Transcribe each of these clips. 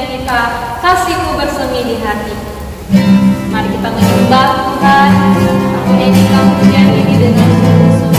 menyanyikan kasih-Mu bersemi di hati. Mari kita menyembah Tuhan, kita menyanyikan pujian ini dengan sungguh-sungguh.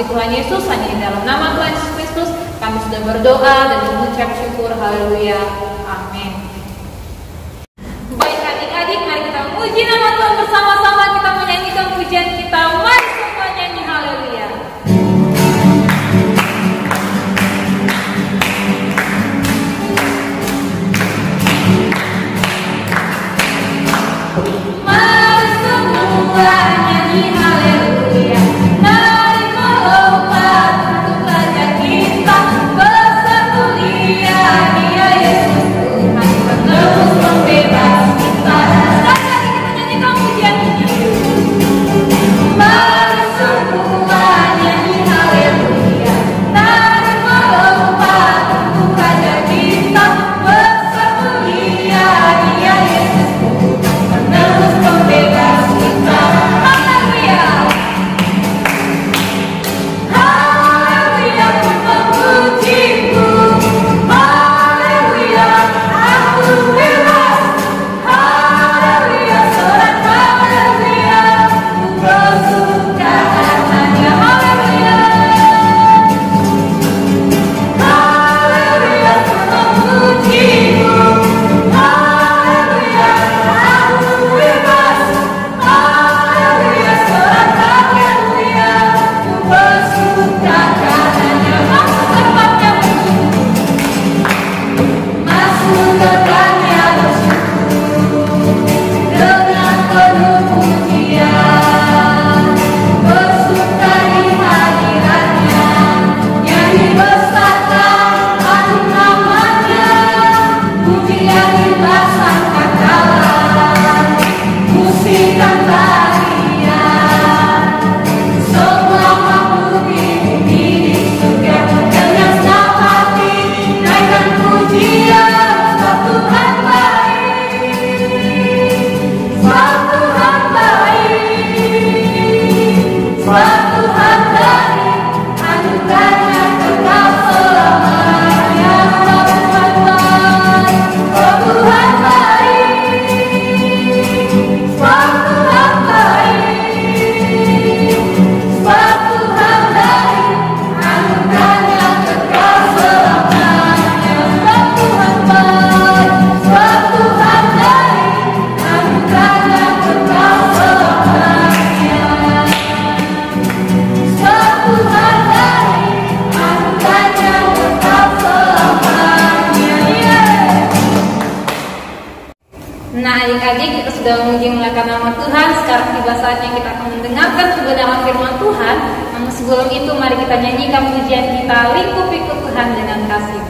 Tuhan Yesus, hanya di dalam nama Tuhan Yesus Kristus kami sudah berdoa dan mengucap syukur. Haleluya, amin. Baik adik-adik, mari kita memuji nama Tuhan bersama-sama. Kita menyanyikan pujian kita. Mari semua nyanyi haleluya. Mari semua nyanyi haleluya. Bye. Nah adik-adik, kita sudah memuji muliakan nama Tuhan. Sekarang tiba saatnya kita akan mendengarkan kebenaran firman Tuhan. Namun sebelum itu mari kita nyanyikan pujian kita, Lingkupi Tuhan dengan kasih.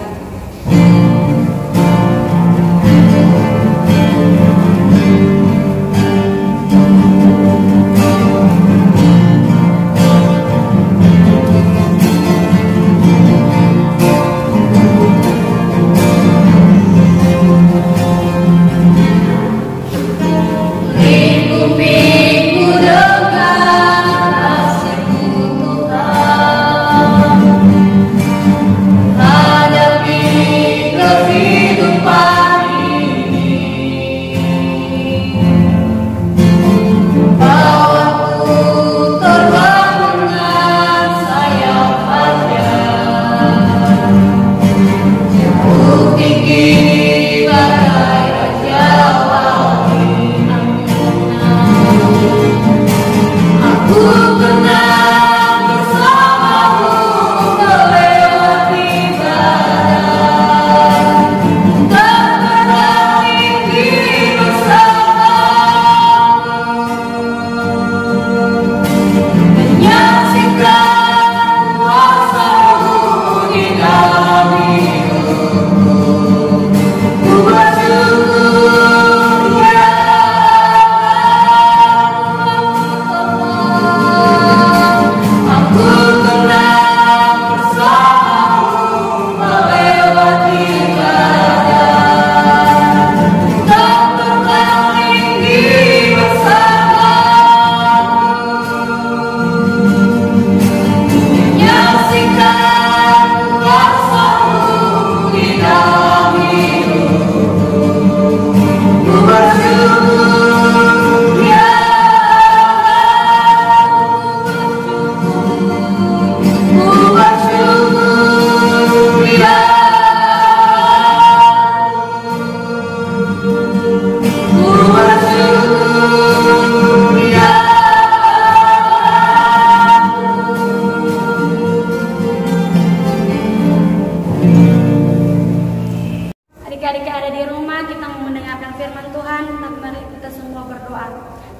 Adik-adik ada di rumah, kita mau mendengarkan firman Tuhan. Mari kita semua berdoa.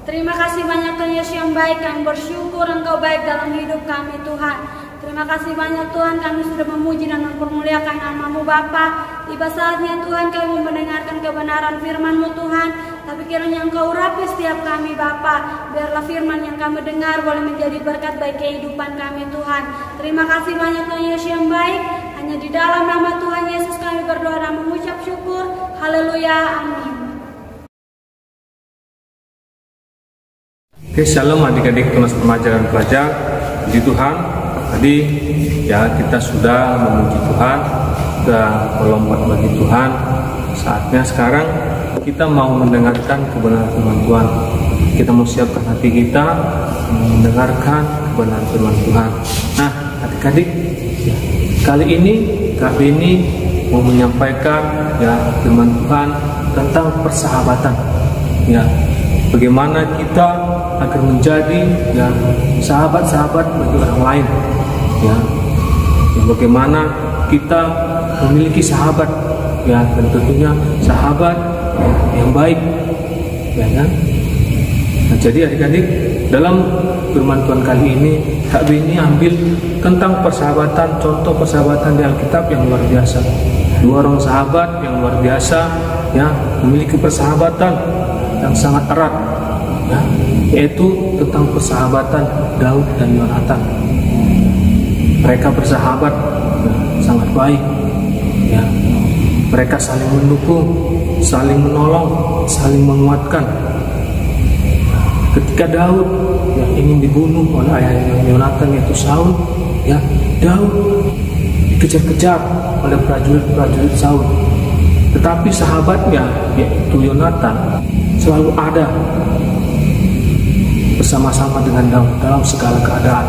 Terima kasih banyak Tuhan Yesus yang baik, kami bersyukur Engkau baik dalam hidup kami Tuhan. Terima kasih banyak Tuhan, kami sudah memuji dan mempermuliakan nama-Mu Bapa. Tiba saatnya Tuhan kami mau mendengarkan kebenaran firman-Mu Tuhan. Tapi kiranya Engkau urapi setiap kami Bapa. Biarlah firman yang kami dengar boleh menjadi berkat bagi kehidupan kami Tuhan. Terima kasih banyak Tuhan Yesus yang baik. Hanya di dalam nama Tuhan Yesus kami berdoa dan mengucap syukur. Haleluya, amin. Oke, shalom adik-adik, tunas remaja dan pelajar. Puji Tuhan, tadi ya kita sudah memuji Tuhan, sudah melompat bagi Tuhan. Saatnya sekarang kita mau mendengarkan kebenaran firman Tuhan. Kita mau siapkan hati kita mendengarkan kebenaran firman Tuhan. Nah, adik-adik, ya, kali ini Kak Beni mau menyampaikan ya firman Tuhan tentang persahabatan. Ya, bagaimana kita agar menjadi ya sahabat-sahabat bagi orang lain. Ya, bagaimana kita memiliki sahabat ya, dan tentunya sahabat yang baik, ya kan? Nah, jadi adik-adik, dalam firman Tuhan kali ini Kak Beni ambil tentang persahabatan, contoh persahabatan di Alkitab yang luar biasa. Dua orang sahabat yang luar biasa ya, memiliki persahabatan yang sangat erat ya, yaitu tentang persahabatan Daud dan Yonatan. Mereka bersahabat ya, sangat baik ya. Mereka saling mendukung, saling menolong, saling menguatkan. Ketika Daud ya, ingin dibunuh oleh ayahnya Yonatan yaitu Saul, ya Daud dikejar-kejar oleh prajurit-prajurit Saul. Tetapi sahabatnya yaitu Yonatan selalu ada bersama-sama dengan Daud dalam segala keadaan.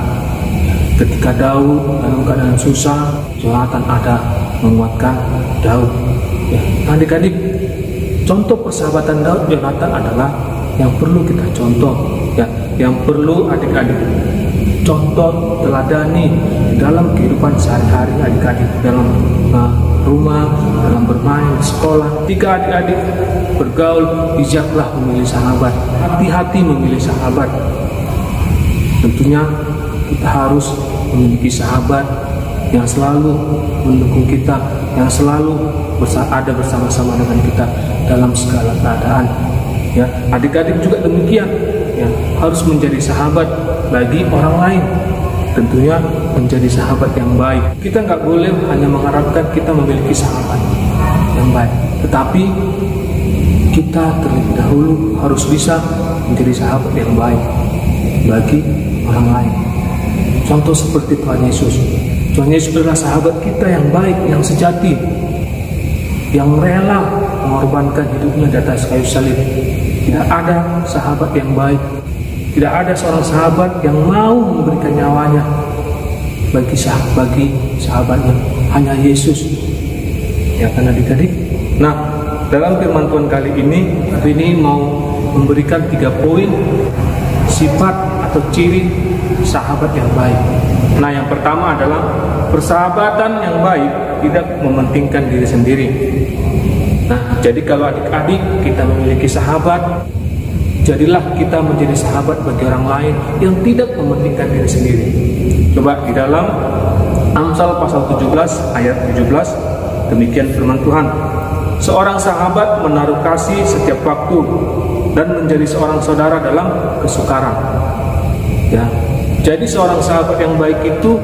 Ketika Daud dalam keadaan susah, Yonatan ada menguatkan Daud. Ya, adik-adik, contoh persahabatan Daud Yonatan adalah yang perlu kita contoh, ya, yang perlu adik-adik contoh teladani dalam kehidupan sehari-hari adik-adik, dalam rumah, dalam bermain, di sekolah. Ketika adik-adik bergaul, bijaklah memilih sahabat, hati-hati memilih sahabat. Tentunya kita harus memiliki sahabat yang selalu mendukung kita, yang selalu ada bersama-sama dengan kita dalam segala keadaan. Ya, adik-adik juga demikian, ya, harus menjadi sahabat bagi orang lain. Tentunya menjadi sahabat yang baik. Kita nggak boleh hanya mengharapkan kita memiliki sahabat yang baik, tetapi kita terlebih dahulu harus bisa menjadi sahabat yang baik bagi orang lain. Contoh seperti Tuhan Yesus. Tuhan Yesus adalah sahabat kita yang baik, yang sejati, yang rela mengorbankan hidupnya di atas kayu salib. Tidak ada sahabat yang baik, tidak ada seorang sahabat yang mau memberikan nyawanya bagi sahabatnya. Hanya Yesus. Ya kan adik-adik? Nah, dalam firman Tuhan kali ini mau memberikan 3 poin sifat atau ciri sahabat yang baik. Nah, yang pertama adalah persahabatan yang baik tidak mementingkan diri sendiri. Nah, jadi kalau adik-adik kita memiliki sahabat, jadilah kita menjadi sahabat bagi orang lain yang tidak mementingkan diri sendiri. Coba di dalam Amsal pasal 17 ayat 17, demikian firman Tuhan. Seorang sahabat menaruh kasih setiap waktu dan menjadi seorang saudara dalam kesukaran. Ya, jadi seorang sahabat yang baik itu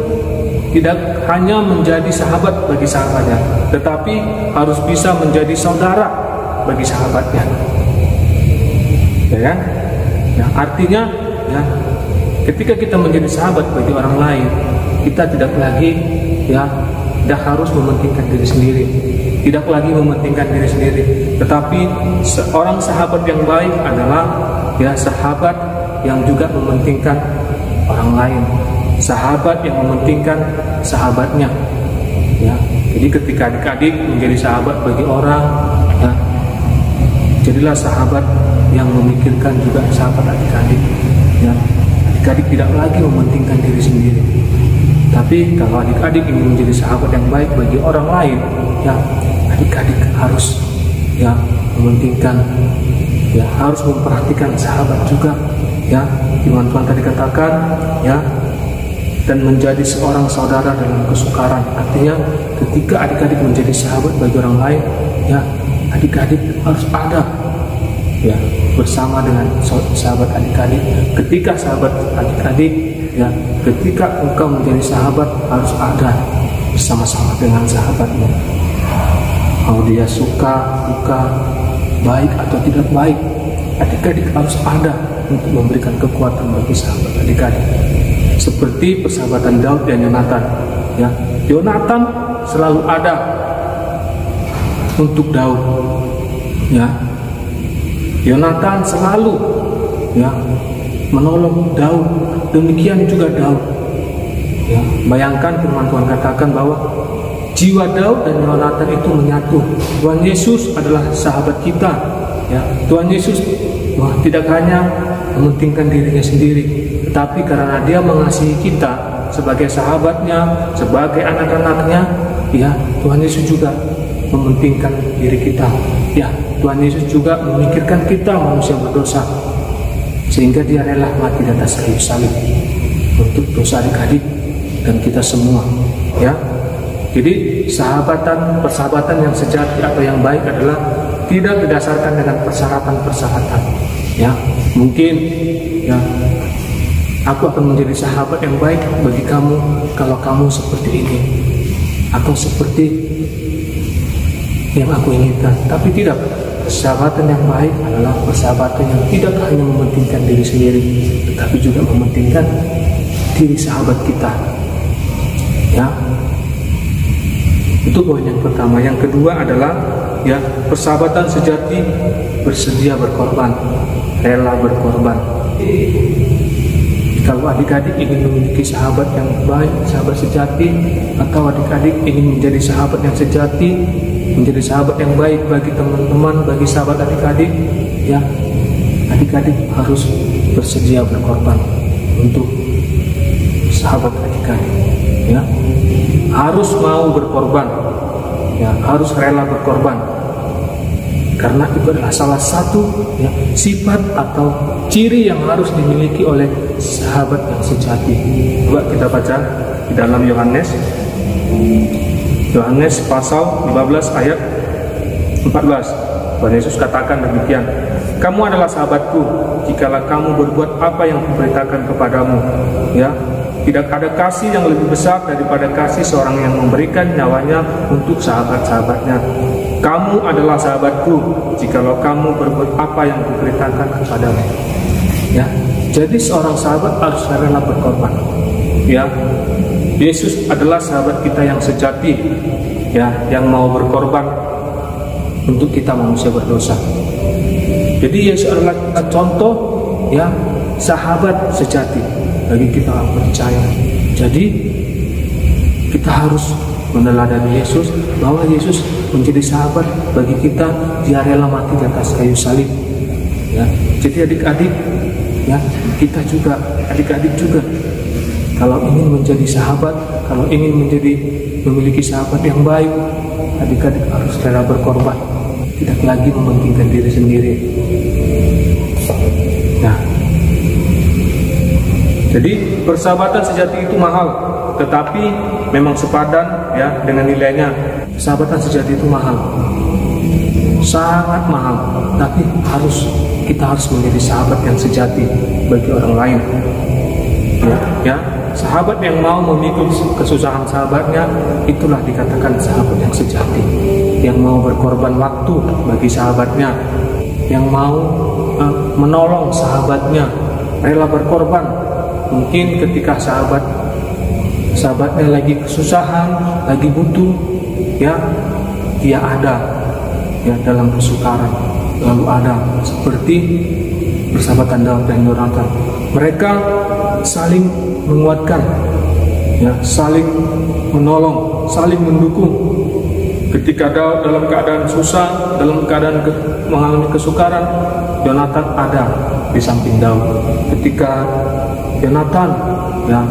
tidak hanya menjadi sahabat bagi sahabatnya, tetapi harus bisa menjadi saudara bagi sahabatnya. Ya kan? Nah, artinya ya, ketika kita menjadi sahabat bagi orang lain, kita tidak lagi tidak harus mementingkan diri sendiri, tidak lagi mementingkan diri sendiri, tetapi seorang sahabat yang baik adalah sahabat yang juga mementingkan orang lain, sahabat yang mementingkan sahabatnya. Ya, jadi ketika adik-adik menjadi sahabat bagi orang, jadilah sahabat yang memikirkan juga sahabat adik-adik. Ya, adik-adik tidak lagi mementingkan diri sendiri. Tapi kalau adik-adik ingin menjadi sahabat yang baik bagi orang lain, adik-adik harus mementingkan, harus memperhatikan sahabat juga. Firman Tuhan tadi katakan, dan menjadi seorang saudara dalam kesukaran. Artinya ketika adik-adik menjadi sahabat bagi orang lain, adik-adik harus ada bersama dengan sahabat adik-adik. Ketika sahabat adik-adik, ketika engkau menjadi sahabat, harus ada bersama-sama dengan sahabatmu. Mau dia suka, duka, baik atau tidak baik, adik-adik harus ada untuk memberikan kekuatan bagi sahabat adik-adik. Seperti persahabatan Daud dan Yonatan. Yonatan selalu ada untuk Daud. Yonatan selalu menolong Daud. Demikian juga Daud. Bayangkan firman Tuhan katakan bahwa jiwa Daud dan Yonatan itu menyatu. Tuhan Yesus adalah sahabat kita. Tuhan Yesus tidak hanya mementingkan dirinya sendiri, tetapi karena dia mengasihi kita sebagai sahabatnya, sebagai anak-anaknya, Tuhan Yesus juga mementingkan diri kita. Tuhan Yesus juga memikirkan kita manusia berdosa, sehingga dia rela mati di atas kayu salib untuk dosa adik-adik dan kita semua. Jadi persahabatan yang sejati atau yang baik adalah tidak didasarkan dengan persyaratan-persyaratan. Mungkin aku akan menjadi sahabat yang baik bagi kamu kalau kamu seperti ini atau seperti yang aku inginkan. Tapi tidak, persahabatan yang baik adalah persahabatan yang tidak hanya mementingkan diri sendiri, tetapi juga mementingkan diri sahabat kita. Itu poin yang pertama. Yang kedua adalah persahabatan sejati bersedia berkorban, rela berkorban. Kalau adik-adik ingin memiliki sahabat yang baik, sahabat sejati, atau adik-adik ingin menjadi sahabat yang sejati, menjadi sahabat yang baik bagi teman-teman, bagi sahabat adik-adik, adik-adik harus bersedia berkorban untuk sahabat adik-adik, ya, harus mau berkorban, ya, harus rela berkorban, karena itu adalah salah satu, ya, sifat atau ciri yang harus dimiliki oleh sahabat yang sejati. Coba kita baca di dalam Yohanes pasal 15 ayat 14. Tuhan Yesus katakan demikian, kamu adalah sahabatku jikalau kamu berbuat apa yang kuperintahkan kepadamu. Ya, tidak ada kasih yang lebih besar daripada kasih seorang yang memberikan nyawanya untuk sahabat-sahabatnya. Kamu adalah sahabatku jikalau kamu berbuat apa yang kuperintahkan kepadamu. Ya, jadi seorang sahabat harus rela berkorban. Ya, Yesus adalah sahabat kita yang sejati, ya, yang mau berkorban untuk kita manusia berdosa. Jadi Yesus adalah contoh, ya, sahabat sejati bagi kita orang percaya. Jadi kita harus meneladani Yesus, bahwa Yesus menjadi sahabat bagi kita. Dia rela mati di atas kayu salib. Ya, jadi adik-adik, ya, kita juga, adik-adik juga, kalau ingin menjadi sahabat, kalau ingin memiliki sahabat yang baik, adik-adik harus rela berkorban, tidak lagi mementingkan diri sendiri. Nah, jadi persahabatan sejati itu mahal, tetapi memang sepadan, ya, dengan nilainya. Persahabatan sejati itu mahal, sangat mahal, tapi kita harus menjadi sahabat yang sejati bagi orang lain. Ya, sahabat yang mau memikul kesusahan sahabatnya, itulah dikatakan sahabat yang sejati, yang mau berkorban waktu bagi sahabatnya, yang mau menolong sahabatnya, rela berkorban. Mungkin ketika sahabatnya lagi kesusahan, lagi butuh, ya, dia ada, ya, dalam kesukaran, lalu ada, seperti persahabatan Daud dan Yonatan. Mereka saling menguatkan, ya, saling menolong, saling mendukung. Ketika Daud dalam keadaan susah, dalam keadaan mengalami kesukaran, Yonatan ada di samping Daud. Ketika Yonatan, ya,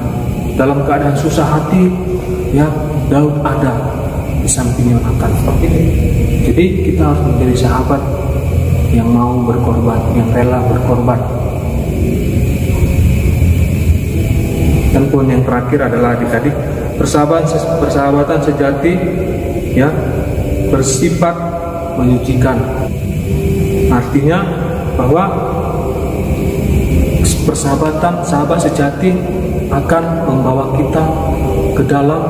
dalam keadaan susah hati, ya, Daud ada di samping Yonatan. Jadi kita harus menjadi sahabat yang mau berkorban, yang rela berkorban. Dan poin yang terakhir adalah adik-adik, persahabatan sejati, ya, bersifat menyucikan. Artinya bahwa sahabat sejati akan membawa kita ke dalam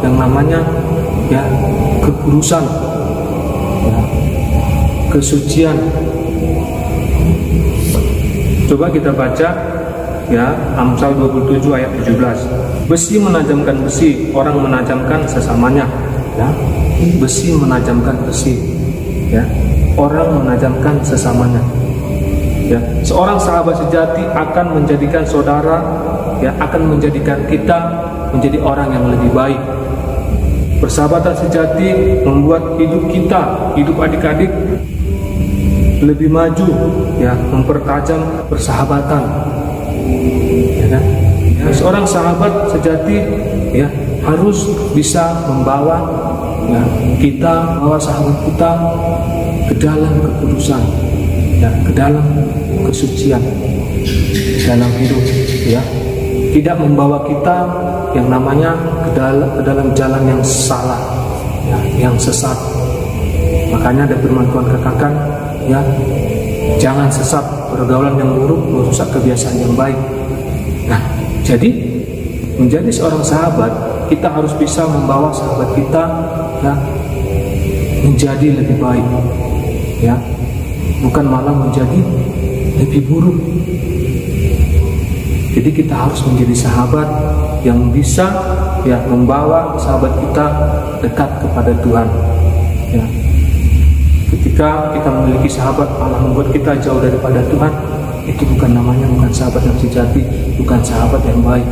yang namanya, ya, kekudusan, ya, kesucian. Coba kita baca, ya, Amsal 27 ayat 17. Besi menajamkan besi, orang menajamkan sesamanya. Ya, besi menajamkan besi, ya, orang menajamkan sesamanya. Ya, seorang sahabat sejati akan menjadikan saudara, ya, akan menjadikan kita menjadi orang yang lebih baik. Persahabatan sejati membuat hidup kita, hidup adik-adik, lebih maju, ya, mempertajam persahabatan. Ya kan? Ya, seorang sahabat sejati, ya, harus bisa membawa, ya, kita, bawa sahabat kita ke dalam kekudusan, ya, ke dalam kesucian, dalam hidup, ya, tidak membawa kita yang namanya ke dalam jalan yang salah, ya, yang sesat. Makanya ada firman Tuhan katakan, ya, jangan sesat, pergaulan yang buruk merusak kebiasaan yang baik. Nah, jadi menjadi seorang sahabat, kita harus bisa membawa sahabat kita, ya, menjadi lebih baik, ya, bukan malah menjadi lebih buruk. Jadi kita harus menjadi sahabat yang bisa, ya, membawa sahabat kita dekat kepada Tuhan. Ya. Ketika kita memiliki sahabat malah membuat kita jauh daripada Tuhan, itu bukan namanya, bukan sahabat yang sejati, bukan sahabat yang baik.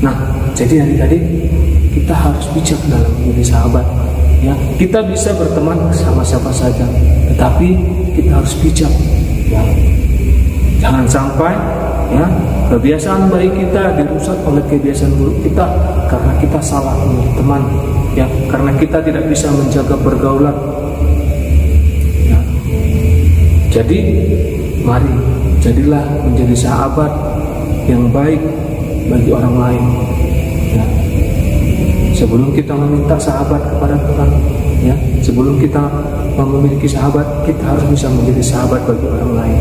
Nah, jadi adik-adik, kita harus bijak dalam menjadi sahabat. Ya, kita bisa berteman sama siapa saja, tetapi kita harus bijak. Ya. Jangan sampai, ya, kebiasaan baik kita dirusak oleh kebiasaan buruk kita karena kita salah memilih teman, ya, karena kita tidak bisa menjaga pergaulan. Ya. Jadi mari jadilah menjadi sahabat yang baik bagi orang lain. Ya. Sebelum kita meminta sahabat kepada Tuhan, ya, sebelum kita memiliki sahabat, kita harus bisa menjadi sahabat bagi orang lain.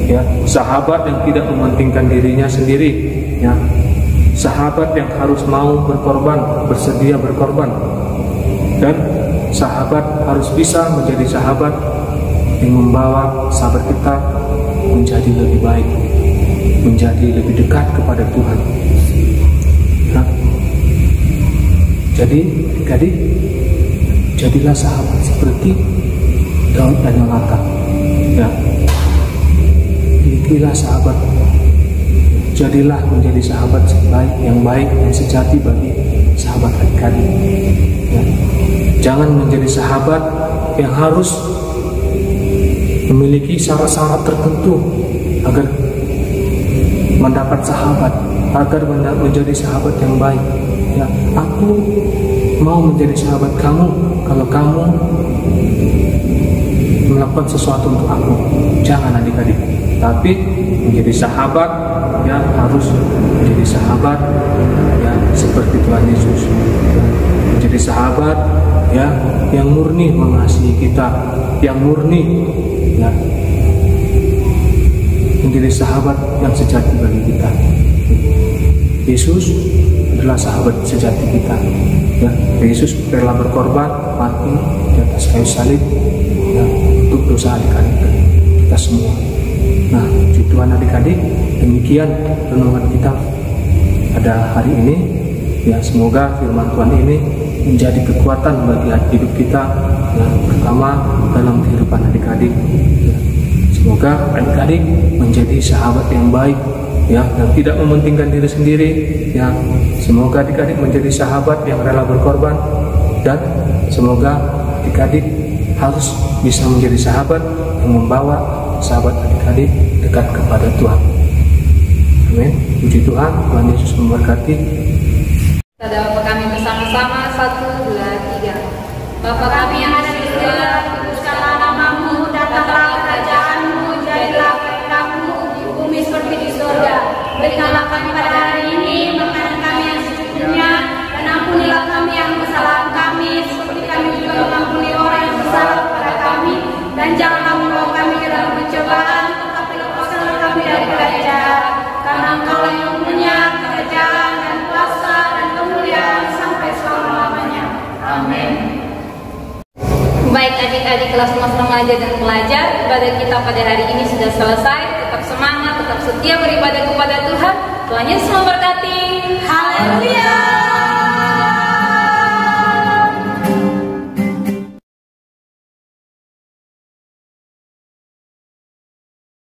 Ya, sahabat yang tidak mementingkan dirinya sendiri, ya, sahabat yang harus mau berkorban, bersedia berkorban, dan sahabat harus bisa menjadi sahabat yang membawa sahabat kita menjadi lebih baik, menjadi lebih dekat kepada Tuhan. Ya. Jadi, adik-adik, jadilah sahabat seperti Daud dan Yonatan. Ya. Milikilah sahabat, jadilah menjadi sahabat yang baik dan sejati bagi sahabat adik-adik. Ya. Jangan menjadi sahabat yang harus memiliki syarat-syarat tertentu agar mendapat sahabat, agar menjadi sahabat yang baik. Ya, aku mau menjadi sahabat kamu kalau kamu melakukan sesuatu untuk aku. Jangan adik-adik. Tapi menjadi sahabat, ya, harus menjadi sahabat, ya, seperti Tuhan Yesus. Ya, menjadi sahabat, ya, yang murni mengasihi kita, yang murni, ya, menjadi sahabat yang sejati bagi kita. Yesus adalah sahabat sejati kita. Ya, Yesus rela berkorban, mati di atas kayu salib, ya, untuk dosa adik-adik kita semua. Nah, puji Tuhan adik-adik, demikian renungan kita pada hari ini. Ya, semoga firman Tuhan ini menjadi kekuatan bagi hidup kita, ya, pertama dalam kehidupan adik-adik. Ya, semoga adik-adik menjadi sahabat yang baik, ya, yang tidak mementingkan diri sendiri. Ya, semoga adik-adik menjadi sahabat yang rela berkorban, dan semoga adik-adik harus bisa menjadi sahabat yang membawa sahabat adik-adik dekat kepada Tuhan. Amin. Puji Tuhan, Tuhan Yesus memberkati. Kita doa kami bersama-sama, 1, 2, 3. Bapa kami yang ada di surga, dikuduskanlah namamu, datanglah kerajaanmu, jadilah kehendakmu di bumi seperti di surga. Berikanlah kami pada hari ini makanan kami yang secukupnya, dan ampunilah kami yang kesalahan kami, seperti kami juga mengampuni orang yang bersalah kepada kami, dan janganlah membawa kami ke dalam pencobaan, tetapi lepaskanlah kami dari jahat. Karena Engkau yang punya kerajaan dan kuasa dan kemuliaan sampai selama-lamanya. Amin. Baik adik-adik kelas mas remaja dan pelajar, ibadah kita pada hari ini sudah selesai. Tetap semangat, tetap setia beribadah kepada Tuhan. Tuhan Yesus memberkati.